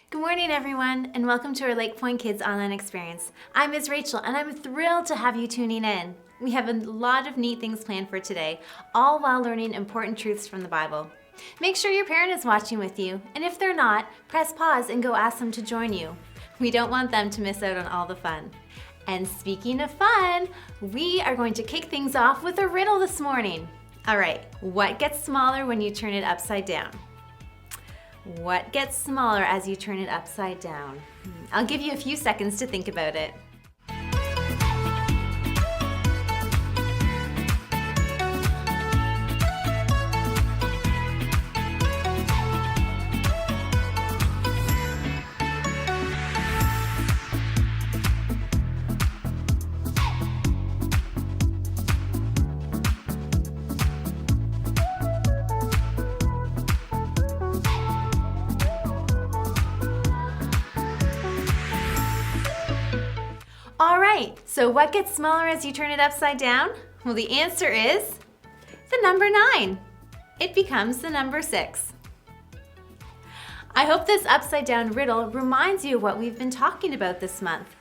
Good morning, everyone, and welcome to our LakePoint Kids online experience. I'm Ms. Rachel, and I'm thrilled to have you tuning in. We have a lot of neat things planned for today, all while learning important truths from the Bible. Make sure your parent is watching with you, and if they're not, press pause and go ask them to join you. We don't want them to miss out on all the fun. And speaking of fun, we are going to kick things off with a riddle this morning. All right, what gets smaller when you turn it upside down? What gets smaller as you turn it upside down? I'll give you a few seconds to think about it. All right, so what gets smaller as you turn it upside down? Well, the answer is the number 9. It becomes the number 6. I hope this upside down riddle reminds you of what we've been talking about this month.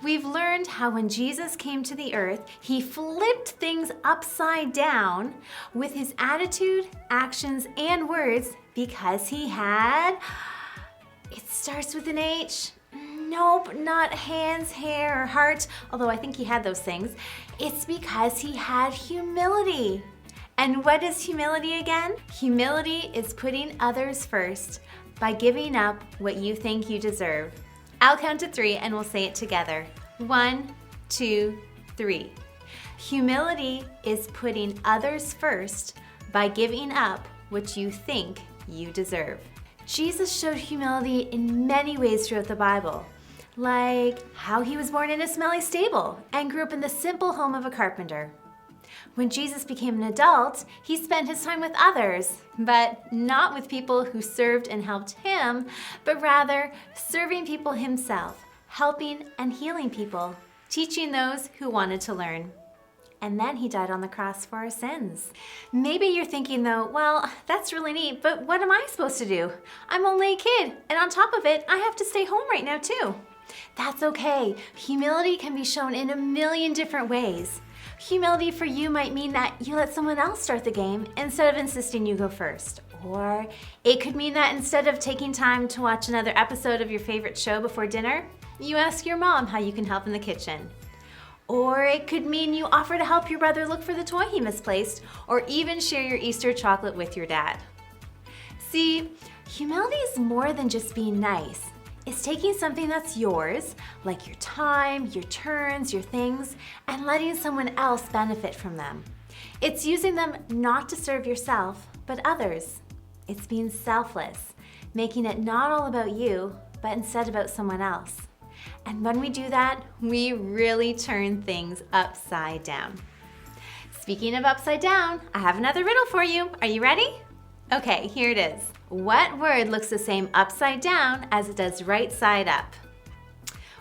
We've learned how when Jesus came to the earth, he flipped things upside down with his attitude, actions, and words because he had, it starts with an H. Nope, not hands, hair, or heart, although I think he had those things. It's because he had humility. And what is humility again? Humility is putting others first by giving up what you think you deserve. I'll count to 3 and we'll say it together. 1, 2, 3. Humility is putting others first by giving up what you think you deserve. Jesus showed humility in many ways throughout the Bible, like how he was born in a smelly stable and grew up in the simple home of a carpenter. When Jesus became an adult, he spent his time with others, but not with people who served and helped him, but rather serving people himself, helping and healing people, teaching those who wanted to learn. And then he died on the cross for our sins. Maybe you're thinking though, well, that's really neat, but what am I supposed to do? I'm only a kid, and on top of it, I have to stay home right now too. That's okay. Humility can be shown in a million different ways. Humility for you might mean that you let someone else start the game instead of insisting you go first. Or it could mean that instead of taking time to watch another episode of your favorite show before dinner, you ask your mom how you can help in the kitchen. Or it could mean you offer to help your brother look for the toy he misplaced, or even share your Easter chocolate with your dad. See, humility is more than just being nice. It's taking something that's yours, like your time, your turns, your things, and letting someone else benefit from them. It's using them not to serve yourself, but others. It's being selfless, making it not all about you, but instead about someone else. And when we do that, we really turn things upside down. Speaking of upside down, I have another riddle for you. Are you ready? Okay, here it is. What word looks the same upside down as it does right side up?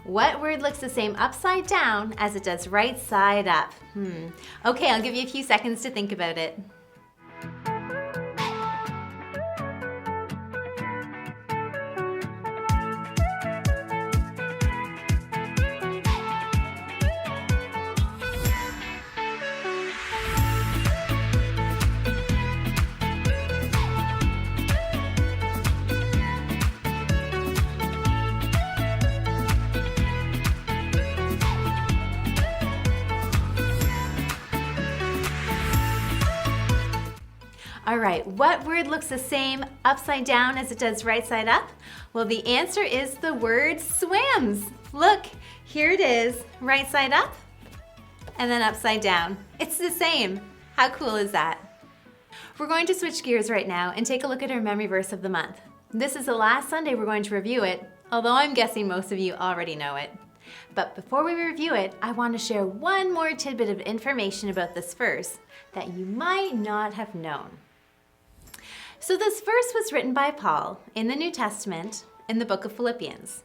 What word looks the same upside down as it does right side up? Okay, I'll give you a few seconds to think about it. All right, what word looks the same upside down as it does right side up? Well, the answer is the word swims. Look, here it is, right side up and then upside down. It's the same. How cool is that? We're going to switch gears right now and take a look at our memory verse of the month. This is the last Sunday we're going to review it, although I'm guessing most of you already know it. But before we review it, I want to share one more tidbit of information about this verse that you might not have known. So this verse was written by Paul in the New Testament in the book of Philippians.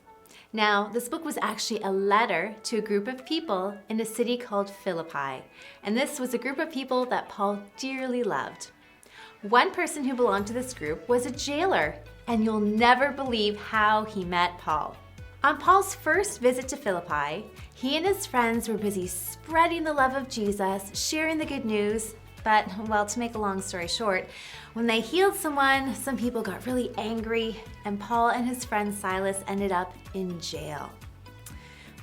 Now, this book was actually a letter to a group of people in a city called Philippi, and this was a group of people that Paul dearly loved. One person who belonged to this group was a jailer, and you'll never believe how he met Paul. On Paul's first visit to Philippi, he and his friends were busy spreading the love of Jesus, sharing the good news. But, well, to make a long story short, when they healed someone, some people got really angry, and Paul and his friend Silas ended up in jail.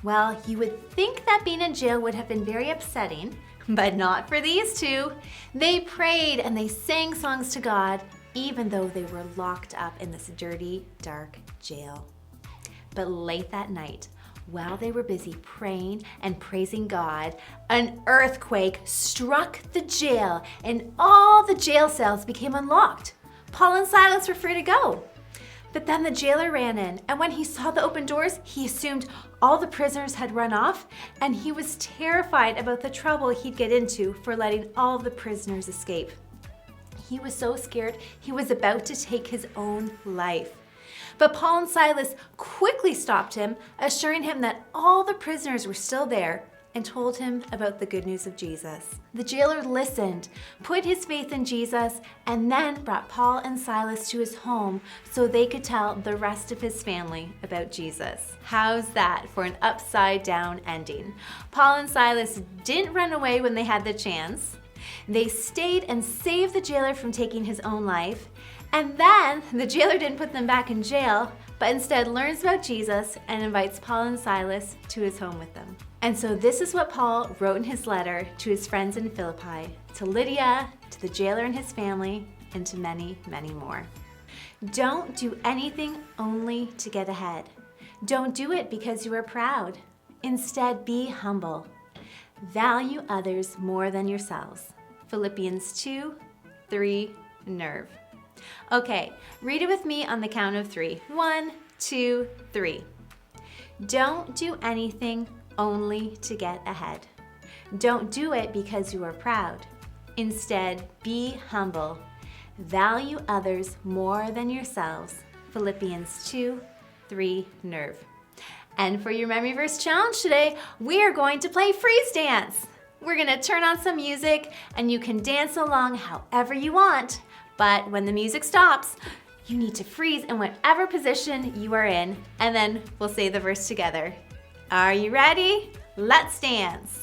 Well, you would think that being in jail would have been very upsetting, but not for these two. They prayed and they sang songs to God, even though they were locked up in this dirty, dark jail. But late that night, while they were busy praying and praising God, an earthquake struck the jail and all the jail cells became unlocked. Paul and Silas were free to go. But then the jailer ran in, and when he saw the open doors, he assumed all the prisoners had run off, and he was terrified about the trouble he'd get into for letting all the prisoners escape. He was so scared, he was about to take his own life. But Paul and Silas quickly stopped him, assuring him that all the prisoners were still there, and told him about the good news of Jesus. The jailer listened, put his faith in Jesus, and then brought Paul and Silas to his home so they could tell the rest of his family about Jesus. How's that for an upside down ending? Paul and Silas didn't run away when they had the chance. They stayed and saved the jailer from taking his own life. And then the jailer didn't put them back in jail, but instead learns about Jesus and invites Paul and Silas to his home with them. And so this is what Paul wrote in his letter to his friends in Philippi, to Lydia, to the jailer and his family, and to many, many more. Don't do anything only to get ahead. Don't do it because you are proud. Instead, be humble. Value others more than yourselves. Philippians 2:3, Nerve. Okay, read it with me on the count of 3. 1, 2, 3. Don't do anything only to get ahead. Don't do it because you are proud. Instead, be humble. Value others more than yourselves. Philippians 2:3, Nerve. And for your memory verse challenge today, we are going to play freeze dance. We're going to turn on some music and you can dance along however you want. But when the music stops, you need to freeze in whatever position you are in, and then we'll say the verse together. Are you ready? Let's dance.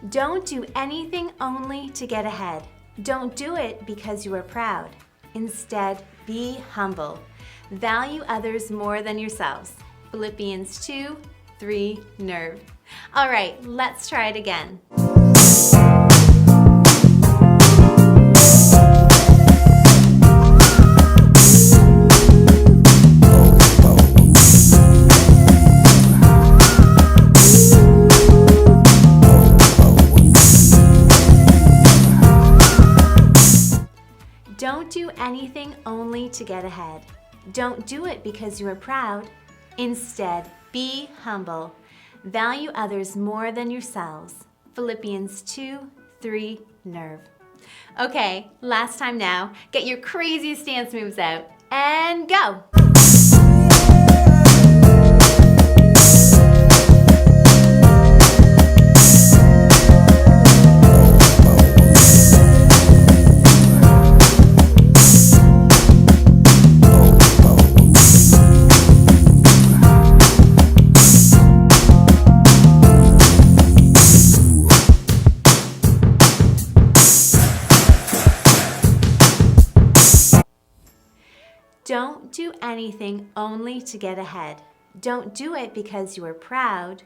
Don't do anything only to get ahead. Don't do it because you are proud. Instead, be humble. Value others more than yourselves. Philippians 2:3, Nerve. All right, let's try it again. Don't do anything only to get ahead. Don't do it because you are proud. Instead, be humble. Value others more than yourselves. Philippians 2:3, Nerve. Okay, last time now. Get your craziest dance moves out and go. Don't do anything only to get ahead. Don't do it because you are proud.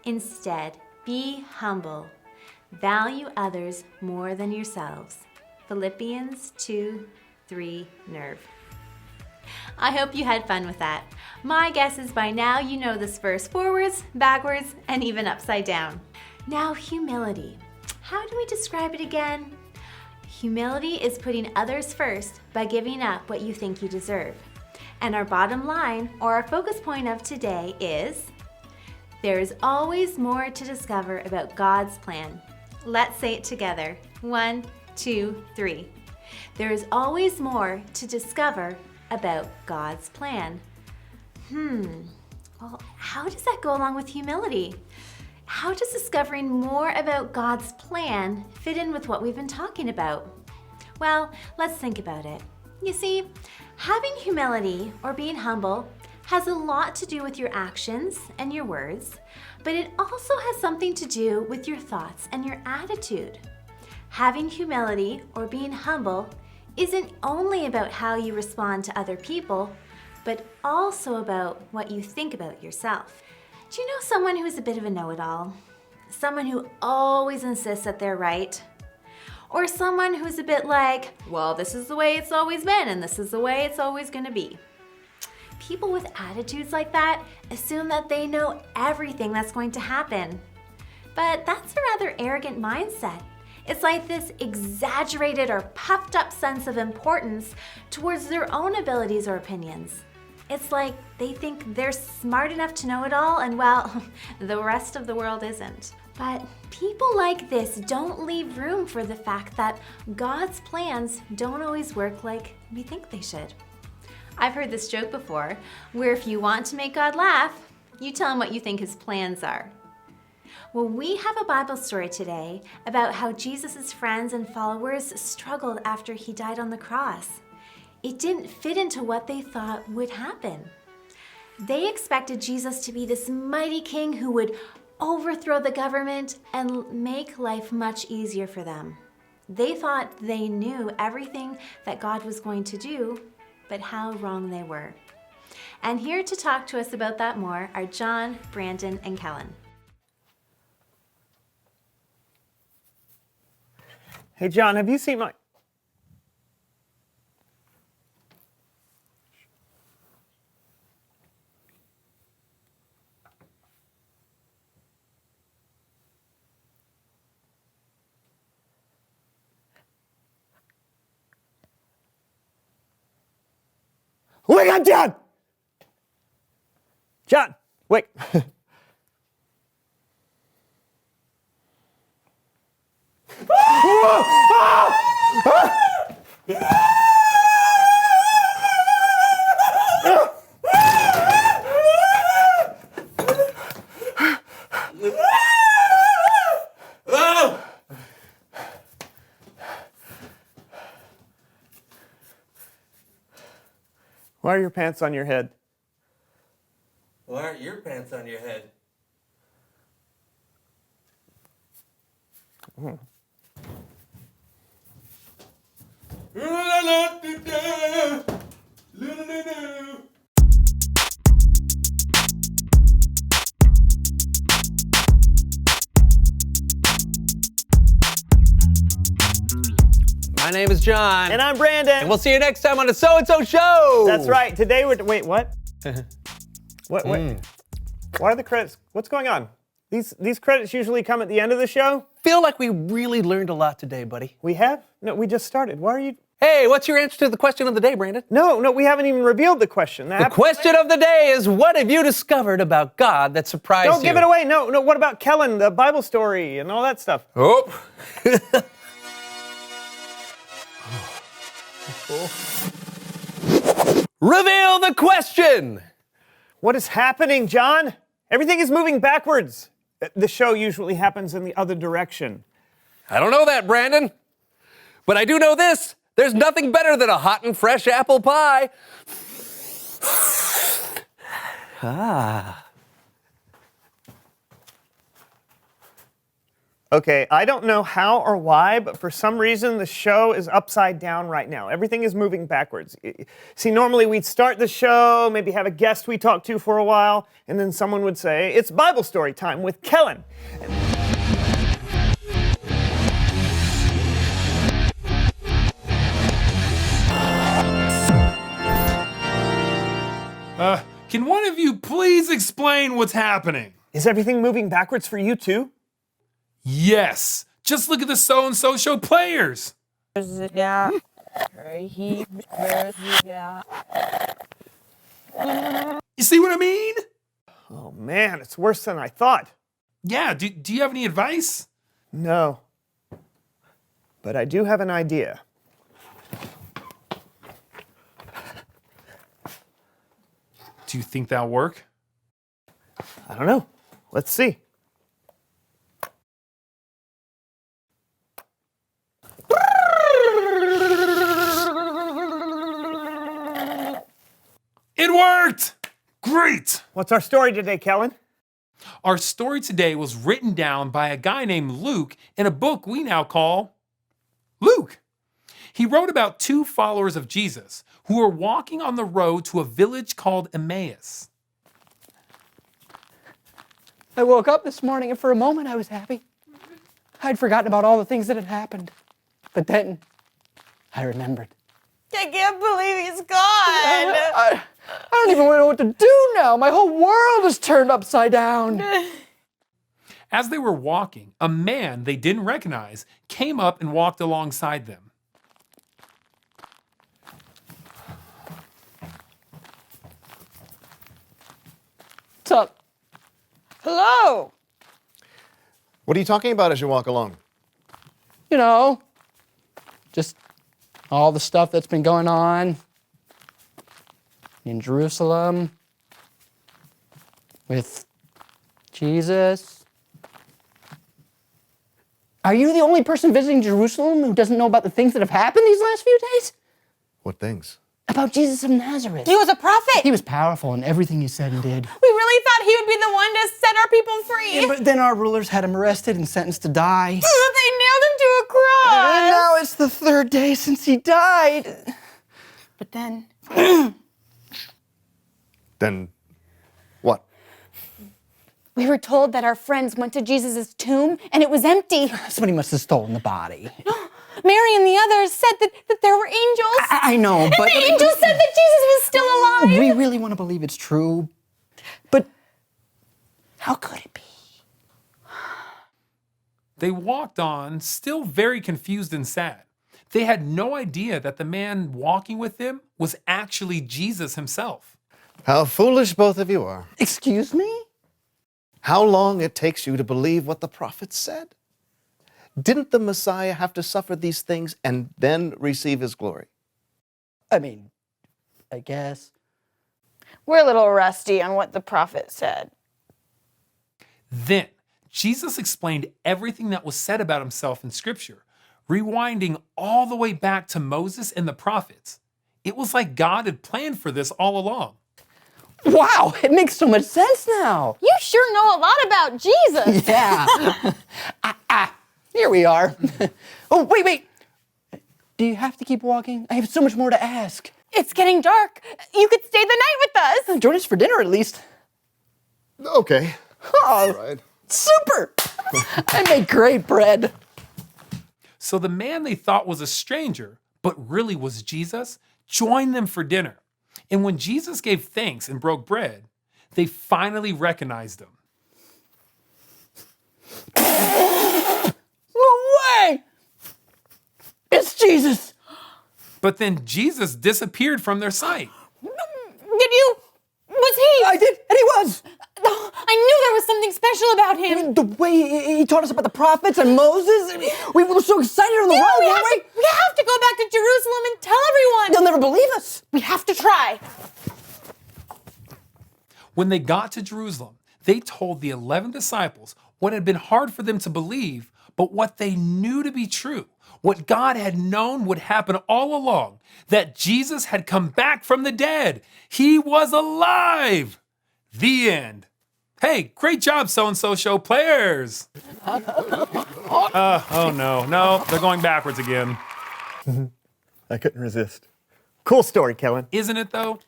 Instead, be humble. Value others more than yourselves. Philippians 2:3, Nerve. I hope you had fun with that. My guess is by now you know this verse forwards, backwards, and even upside down. Now, humility. How do we describe it again? Humility is putting others first by giving up what you think you deserve. And our bottom line, or our focus point of today is, there is always more to discover about God's plan. Let's say it together. 1, 2, 3. There is always more to discover about God's plan. Well, how does that go along with humility? How does discovering more about God's plan fit in with what we've been talking about? Well, let's think about it. You see, having humility or being humble has a lot to do with your actions and your words, but it also has something to do with your thoughts and your attitude. Having humility or being humble isn't only about how you respond to other people, but also about what you think about yourself. Do you know someone who is a bit of a know-it-all? Someone who always insists that they're right? Or someone who's a bit like, well, this is the way it's always been and this is the way it's always gonna be. People with attitudes like that assume that they know everything that's going to happen. But that's a rather arrogant mindset. It's like this exaggerated or puffed up sense of importance towards their own abilities or opinions. It's like they think they're smart enough to know it all and, well, the rest of the world isn't. But people like this don't leave room for the fact that God's plans don't always work like we think they should. I've heard this joke before, where if you want to make God laugh, you tell him what you think his plans are. Well, we have a Bible story today about how Jesus' friends and followers struggled after he died on the cross. It didn't fit into what they thought would happen. They expected Jesus to be this mighty king who would overthrow the government and make life much easier for them. They thought they knew everything that God was going to do, but how wrong they were. And here to talk to us about that more are John, Brandon, and Kellen. Hey, John, have you seen my... Wake up, John! John, wake. Why are your pants on your head? Why aren't your pants on your head? My name is John. And I'm Brandon. And we'll see you next time on the So-and-So Show. That's right. Today we're... Wait, what? What? Why are the credits... What's going on? These credits usually come at the end of the show? Feel like we really learned a lot today, buddy. We have? No, we just started. Why are you... Hey, what's your answer to the question of the day, Brandon? No, we haven't even revealed the question. The question of the day is, what have you discovered about God that surprised you? Don't give it away. No, what about Kellen, the Bible story, and all that stuff? Oh. Reveal the question! What is happening, John? Everything is moving backwards. The show usually happens in the other direction. I don't know that, Brandon. But I do know this. There's nothing better than a hot and fresh apple pie. Okay, I don't know how or why, but for some reason the show is upside down right now. Everything is moving backwards. See, normally we'd start the show, maybe have a guest we talk to for a while, and then someone would say, it's Bible story time with Kellen. Can one of you please explain what's happening? Is everything moving backwards for you too? Yes. Just look at the So-and-So Show players. You see what I mean? Oh man, it's worse than I thought. Yeah, do you have any advice? No. But I do have an idea. Do you think that'll work? I don't know. Let's see. It worked! Great! What's our story today, Kellen? Our story today was written down by a guy named Luke in a book we now call Luke. He wrote about two followers of Jesus who were walking on the road to a village called Emmaus. I woke up this morning and for a moment I was happy. I'd forgotten about all the things that had happened. But then I remembered. I can't believe he's gone. I don't even know what to do now. My whole world is turned upside down. As they were walking, a man they didn't recognize came up and walked alongside them. What's up? Hello. What are you talking about as you walk along? You know, just all the stuff that's been going on in Jerusalem with Jesus. Are you the only person visiting Jerusalem who doesn't know about the things that have happened these last few days? What things? About Jesus of Nazareth. He was a prophet. He was powerful in everything he said and did. We really thought he would be the one to set our people free. But then our rulers had him arrested and sentenced to die. They nailed him to a And cross. now it's the third day since he died. But then, Then what? We were told that our friends went to Jesus' tomb and it was empty. somebody must have stolen the body. Mary and the others said that there were angels. I know, but the angels said that Jesus was still alive. we really want to believe it's true. But how could it be? They walked on, still very confused and sad. They had no idea that the man walking with them was actually Jesus himself. How foolish both of you are. Excuse me? How long it takes you to believe what the prophets said? Didn't the Messiah have to suffer these things and then receive his glory? I mean, I guess. We're a little rusty on what the prophet said. Then, Jesus explained everything that was said about himself in Scripture, rewinding all the way back to Moses and the prophets. It was like God had planned for this all along. Wow, it makes so much sense now. You sure know a lot about Jesus. Yeah. Here we are. Oh, wait. Do you have to keep walking? I have so much more to ask. It's getting dark. You could stay the night with us. Join us for dinner at least. Okay. Oh, Right. super. I make great bread. So the man they thought was a stranger, but really was Jesus, joined them for dinner. And when Jesus gave thanks and broke bread, they finally recognized him. No way! It's Jesus. But then Jesus disappeared from their sight. Was he? I did, and he was. I knew there was something special about him. The way he taught us about the prophets and Moses, we were so excited on the road, we weren't we? have to go back to Jerusalem and tell everyone. They'll never believe us. We have to try. When they got to Jerusalem, they told the 11 disciples what had been hard for them to believe, but what they knew to be true, what God had known would happen all along, that Jesus had come back from the dead. He was alive. The end. Hey, great job, so-and-so show players. Oh no, they're going backwards again. I couldn't resist. Cool story, Kellen. Isn't it though?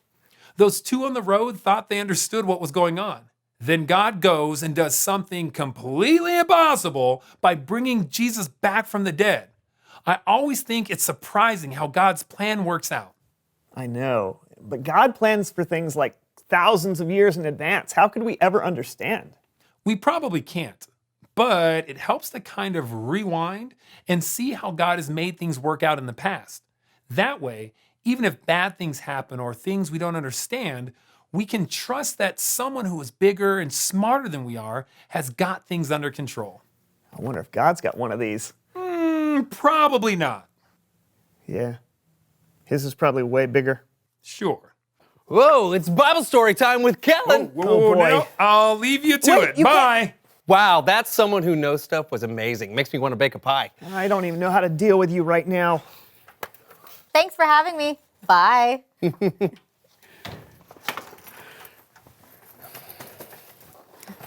Those two on the road thought they understood what was going on. Then God goes and does something completely impossible by bringing Jesus back from the dead. I always think it's surprising how God's plan works out. I know, but God plans for things like thousands of years in advance. How could we ever understand? We probably can't, but it helps to kind of rewind and see how God has made things work out in the past. That way, even if bad things happen or things we don't understand, we can trust that someone who is bigger and smarter than we are has got things under control. I wonder if God's got one of these. Probably not. Yeah. His is probably way bigger. Sure. Whoa, it's Bible story time with Kellen. Oh, boy. Now I'll leave you to Wait, it. you Bye. Wow, that's someone who knows stuff was amazing. Makes me want to bake a pie. I don't even know how to deal with you right now. Thanks for having me. Bye.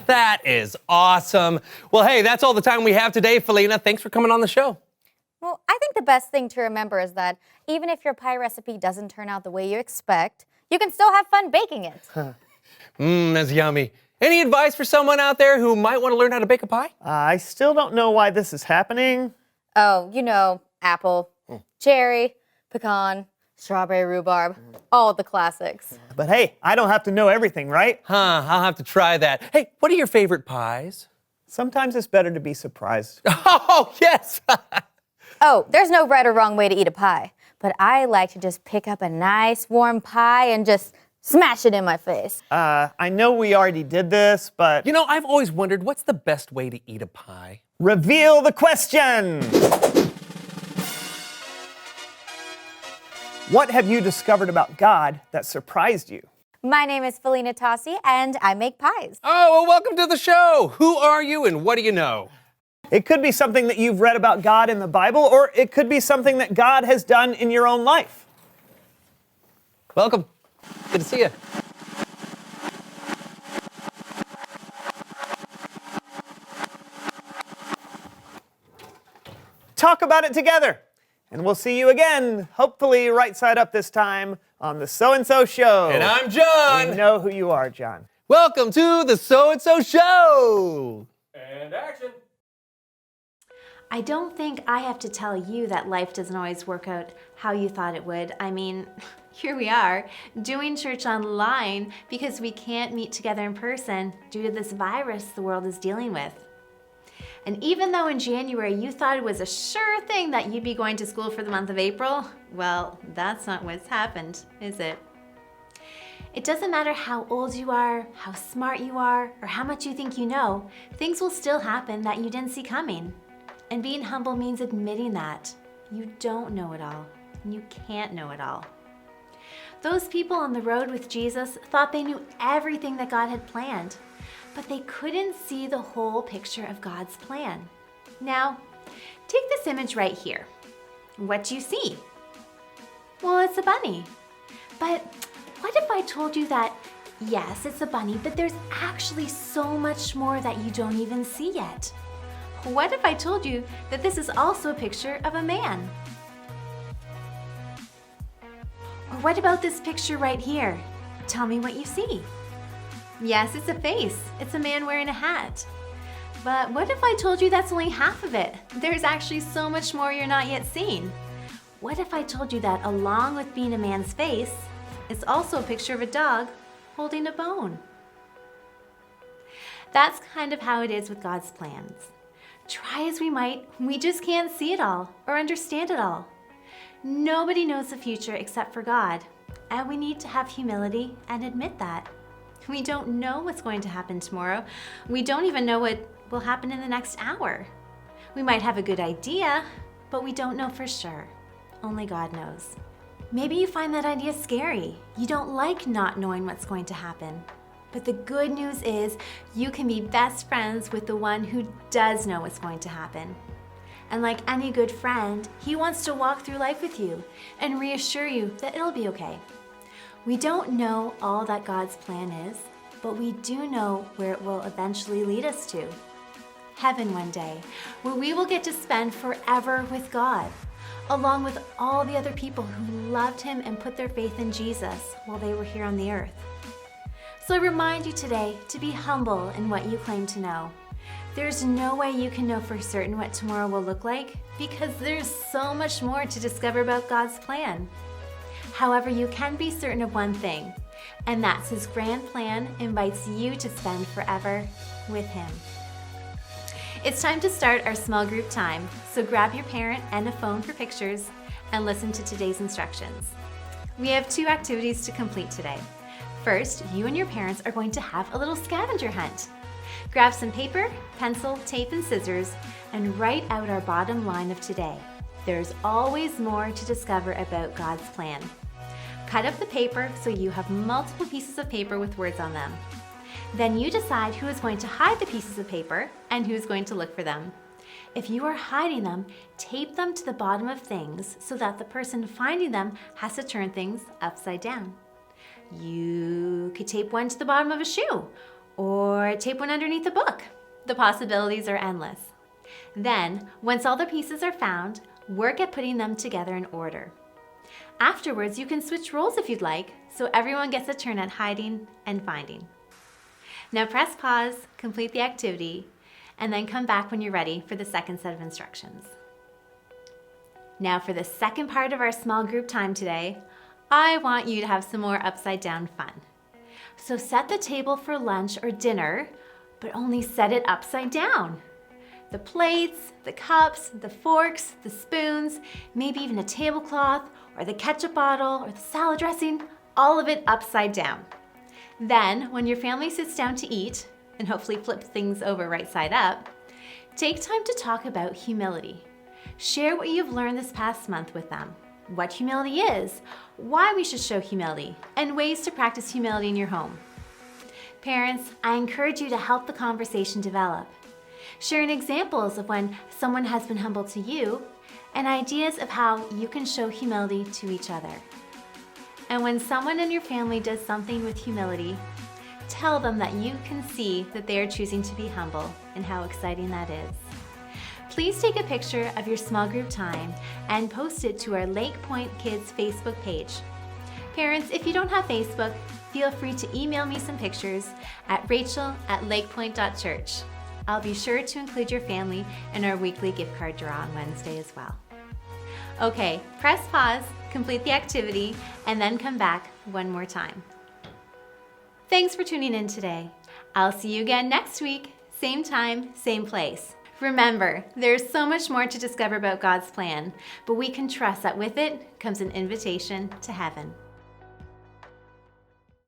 That is awesome. Well, hey, that's all the time we have today, Felina. Thanks for coming on the show. Well, I think the best thing to remember is that even if your pie recipe doesn't turn out the way you expect, you can still have fun baking it. That's yummy. Any advice for someone out there who might want to learn how to bake a pie? I still don't know why this is happening. Oh, you know, apple, cherry, pecan, strawberry rhubarb, all the classics. But hey, I don't have to know everything, right? I'll have to try that. Hey, what are your favorite pies? Sometimes it's better to be surprised. Oh, yes. Oh, there's no right or wrong way to eat a pie, but I like to just pick up a nice warm pie and just smash it in my face. I know we already did this, but You know, I've always wondered, what's the best way to eat a pie? reveal the question. What have you discovered about God that surprised you? My name is Felina Tossi, and I make pies. Oh, well, welcome to the show. Who are you and what do you know? It could be something that you've read about God in the Bible, or it could be something that God has done in your own life. Welcome. Good to see you. Talk about it together. And we'll see you again, hopefully right side up this time, on the So-and-So Show. And I'm John. We know who you are, John. Welcome to the So-and-So Show. And action. I don't think I have to tell you that life doesn't always work out how you thought it would. I mean, here we are, doing church online because we can't meet together in person due to this virus the world is dealing with. And even though in January you thought it was a sure thing that you'd be going to school for the month of April, well, that's not what's happened, is it? It doesn't matter how old you are, how smart you are, or how much you think you know, things will still happen that you didn't see coming. And being humble means admitting that you don't know it all, and you can't know it all. Those people on the road with Jesus thought they knew everything that God had planned, but they couldn't see the whole picture of God's plan. Now, take this image right here. What do you see? Well, it's a bunny. But what if I told you that, yes, it's a bunny, but there's actually so much more that you don't even see yet? What if I told you that this is also a picture of a man? Or what about this picture right here? Tell me what you see. Yes, it's a face. It's a man wearing a hat. But what if I told you that's only half of it? There's actually so much more you're not yet seeing. What if I told you that along with being a man's face, it's also a picture of a dog holding a bone? That's kind of how it is with God's plans. Try as we might, we just can't see it all or understand it all. Nobody knows the future except for God, and we need to have humility and admit that. We don't know what's going to happen tomorrow. We don't even know what will happen in the next hour. We might have a good idea, but we don't know for sure. Only God knows. Maybe you find that idea scary. You don't like not knowing what's going to happen. But the good news is you can be best friends with the one who does know what's going to happen. And like any good friend, he wants to walk through life with you and reassure you that it'll be okay. We don't know all that God's plan is, but we do know where it will eventually lead us to. Heaven one day, where we will get to spend forever with God, along with all the other people who loved him and put their faith in Jesus while they were here on the earth. So I remind you today to be humble in what you claim to know. There's no way you can know for certain what tomorrow will look like because there's so much more to discover about God's plan. However, you can be certain of one thing, and that's his grand plan invites you to spend forever with him. It's time to start our small group time, so grab your parent and a phone for pictures and listen to today's instructions. We have 2 activities to complete today. First, you and your parents are going to have a little scavenger hunt. Grab some paper, pencil, tape, and scissors, and write out our bottom line of today. There's always more to discover about God's plan. Cut up the paper so you have multiple pieces of paper with words on them. Then you decide who is going to hide the pieces of paper and who is going to look for them. If you are hiding them, tape them to the bottom of things so that the person finding them has to turn things upside down. You could tape one to the bottom of a shoe or tape one underneath a book. The possibilities are endless. Then, once all the pieces are found, work at putting them together in order. Afterwards, you can switch roles if you'd like, so everyone gets a turn at hiding and finding. Now press pause, complete the activity, and then come back when you're ready for the second set of instructions. Now for the second part of our small group time today, I want you to have some more upside down fun. So set the table for lunch or dinner, but only set it upside down. The plates, the cups, the forks, the spoons, maybe even a tablecloth, or the ketchup bottle, or the salad dressing, all of it upside down. Then, when your family sits down to eat, and hopefully flip things over right side up, take time to talk about humility. Share what you've learned this past month with them, what humility is, why we should show humility, and ways to practice humility in your home. Parents, I encourage you to help the conversation develop. Sharing examples of when someone has been humble to you, and ideas of how you can show humility to each other. And when someone in your family does something with humility, tell them that you can see that they are choosing to be humble and how exciting that is. Please take a picture of your small group time and post it to our LakePoint Kids Facebook page. Parents, if you don't have Facebook, feel free to email me some pictures at rachel@lakepoint.church. I'll be sure to include your family in our weekly gift card draw on Wednesday as well. Okay, press pause, complete the activity, and then come back one more time. Thanks for tuning in today. I'll see you again next week, same time, same place. Remember, there's so much more to discover about God's plan, but we can trust that with it comes an invitation to heaven.